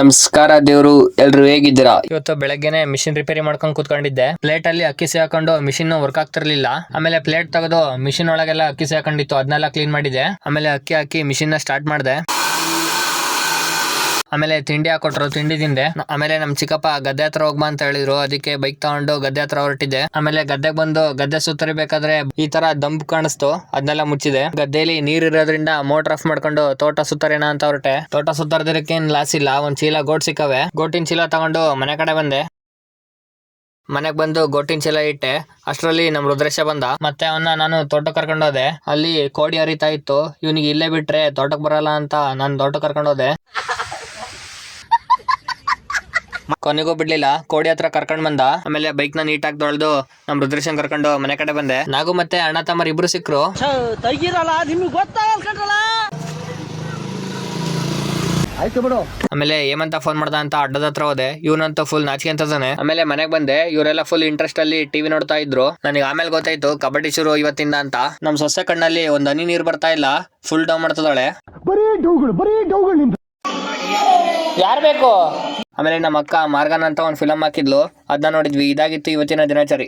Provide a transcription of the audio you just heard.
ನಮಸ್ಕಾರ ದೇವ್ರು, ಎಲ್ರು ಹೇಗಿದ್ದೀರಾ? ಇವತ್ತು ಬೆಳಗ್ಗೆನೆ ಮಿಷಿನ್ ರಿಪೇರಿ ಮಾಡ್ಕೊಂಡು ಕೂತ್ಕೊಂಡಿದ್ದೆ. ಪ್ಲೇಟ್ ಅಲ್ಲಿ ಅಕ್ಕಿ ಹಾಕೊಂಡು ಮಿಷಿನ್ ವರ್ಕ್ ಆಗ್ತಿರ್ಲಿಲ್ಲ. ಆಮೇಲೆ ಪ್ಲೇಟ್ ತೆಗೆದು ಮಿಷಿನ್ ಒಳಗೆಲ್ಲ ಅಕ್ಕಿ ಹಾಕೊಂಡಿತ್ತು, ಅದನ್ನೆಲ್ಲ ಕ್ಲೀನ್ ಮಾಡಿದೆ. ಆಮೇಲೆ ಅಕ್ಕಿ ಹಾಕಿ ಮಿಷಿನ್ ನ ಸ್ಟಾರ್ಟ್ ಮಾಡಿದೆ. ಆಮೇಲೆ ತಿಂಡಿ ಹಾಕೊಟ್ರು, ತಿಂಡಿ ತಿಂದೆ. ಆಮೇಲೆ ನಮ್ ಚಿಕ್ಕಪ್ಪ ಗದ್ದೆ ಹತ್ರ ಹೋಗ್ಬಾ ಅಂತ ಹೇಳಿದ್ರು, ಅದಕ್ಕೆ ಬೈಕ್ ತಗೊಂಡು ಗದ್ದೆ ಹತ್ರ ಹೊರಟಿದ್ದೆ. ಆಮೇಲೆ ಗದ್ದೆಗೆ ಬಂದು ಗದ್ದೆ ಸುತ್ತರಿಬೇಕಾದ್ರೆ ಈ ತರ ದಂಪ್ ಕಾಣಿಸ್ತು, ಅದನ್ನೆಲ್ಲ ಮುಚ್ಚಿದೆ. ಗದ್ದೆಯಲ್ಲಿ ನೀರ್ ಇರೋದ್ರಿಂದ ಮೋಟರ್ ಆಫ್ ಮಾಡ್ಕೊಂಡು ತೋಟ ಸುತ್ತರೇನ ಅಂತ ಹೊರಟೆ. ತೋಟ ಸುತ್ತರದಕ್ಕೇನ್ ಲಾಸ್ ಇಲ್ಲ, ಒಂದ್ ಚೀಲ ಗೋಟ್ ಸಿಕ್ಕವೆ. ಗೋಟಿನ ಚೀಲ ತಗೊಂಡು ಮನೆ ಕಡೆ ಬಂದೆ. ಮನೆಗ್ ಬಂದು ಗೋಟಿನ ಚೀಲ ಇಟ್ಟೆ. ಅಷ್ಟರಲ್ಲಿ ನಮ್ ರುದ್ರೇಶ ಬಂದ. ಮತ್ತೆ ಅವನ್ನ ನಾನು ತೋಟಕ್ಕೆ ಕರ್ಕೊಂಡು ಹೋದೆ. ಅಲ್ಲಿ ಕೋಡಿ ಹರಿತಾ ಇತ್ತು. ಇವನಿಗೆ ಇಲ್ಲೇ ಬಿಟ್ರೆ ತೋಟಕ್ಕೆ ಬರಲ್ಲ ಅಂತ ನಾನು ತೋಟಕ್ಕೆ ಕರ್ಕೊಂಡು ಹೋದೆ. ಕೊನೆಗೂ ಬಿಡ್ಲಿಲ್ಲ, ಕೋಡಿ ಹತ್ರ ಕರ್ಕೊಂಡ್ ಬಂದ. ಆಮೇಲೆ ಬೈಕ್ ನ ನೀಟಾಗಿ ತೊಳೆದು ನಮ್ ರುದ್ರೇಶನ್ ಕರ್ಕೊಂಡು ಮನೆ ಕಡೆ ಬಂದೆ. ನಾಗು ಮತ್ತೆ ಅಣ್ಣ ತಮ್ಮರ್ ಇಬ್ರು ಸಿಕ್ರು. ಆಮೇಲೆ ಏಮಂತ ಫೋನ್ ಮಾಡ್ದ ಅಂತ ಅಡ್ಡದ ಹತ್ರ ಹೋದೆ. ಇವನಂತೂ ಫುಲ್ ನಾಚಿಕೆ ಅಂತದಾನೆ. ಆಮೇಲೆ ಮನೆಗ್ ಬಂದೆ. ಇವರೆಲ್ಲ ಫುಲ್ ಇಂಟ್ರೆಸ್ಟ್ ಅಲ್ಲಿ ಟಿವಿ ನೋಡ್ತಾ ಇದ್ರು. ನನಗೆ ಆಮೇಲೆ ಗೊತ್ತಾಯ್ತು ಕಬಡ್ಡಿ ಶುರು ಇವತ್ತಿಂದ ಅಂತ. ನಮ್ ಸೊಸೆ ಕಣ್ಣಲ್ಲಿ ಒಂದ್ ಹನಿ ನೀರ್ ಬರ್ತಾ ಇಲ್ಲ, ಫುಲ್ ಡೌನ್ ಮಾಡ್ತದಾಳೆ. ಯಾರ್ ಬೇಕು? ಆಮೇಲೆ ನಮ್ಮ ಅಕ್ಕ ಮಾರ್ಗನ್ ಅಂತ ಒಂದ್ ಫಿಲಂ ಹಾಕಿದ್ಲು, ಅದನ್ನ ನೋಡಿದ್ವಿ. ಇದಾಗಿತ್ತು ಇವತ್ತಿನ ದಿನಾಚರಿ.